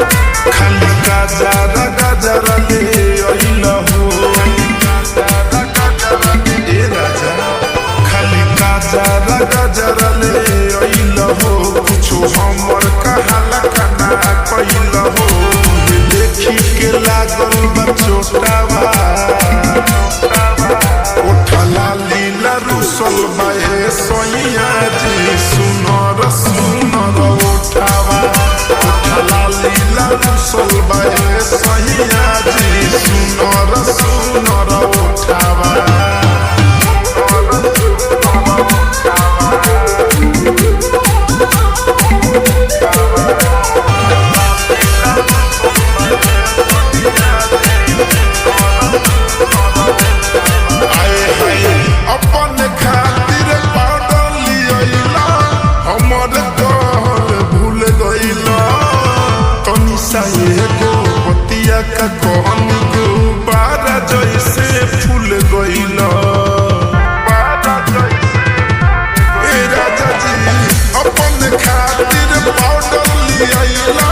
खाली गाजरा गाजरा ले अइला हो ए राजा खाली गाजरा गाजरा ले अइला हो कुछो हमर कहाला कना कइला हो देखी के लागल बा चोटावा उठला लीला रुसल बाए सोइया जी सुनर सुनर उठावा उठला लीला रुसल बाए सोइया जी सुनर सुनर उठावा अपन खातिर पागल लियला हमर घर भूल गइला तनी सा एगो पतिया का कहनी गो बारा जैसे फूल गइला ए राजा जी अपन खातिर पागल लियला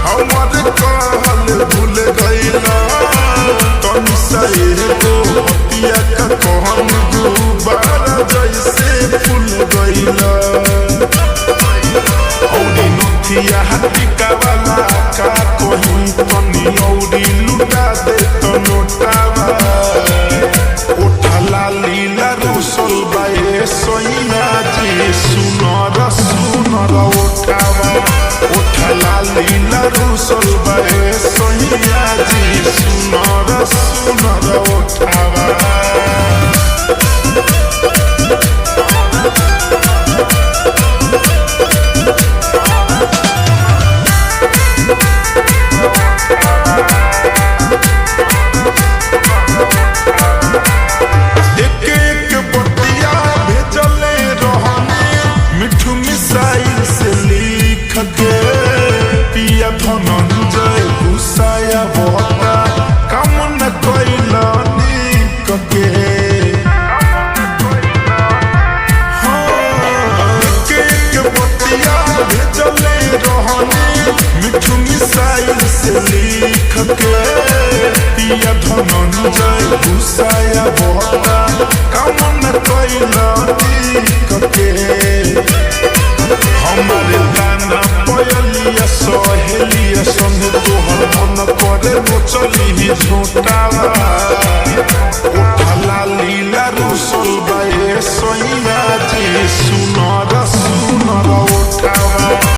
हमर घर भूल गइला तनी सा एगो पतिया का कहनी बारा जैसे फूल गइला औरी नथिया टिका वाला का कोही तनी औरी लुटा दे तो नोटावा उठला लीला रुसल बाए सोइया जी सुनर सुनर उठावा उठला लीला रुसल बाए सोइया जी सुनर सुनर उठावा पिया धनंजय घुसाया बता काम न कइला निक के के बतिया भेजले रहनी मिठू मिसाइल से लिख के पिया धनंजय घुसाया बता काम न कइला निक के हमारे गाना पयलिया सहेलिया संग तोहर मन करे वो चली झूठावा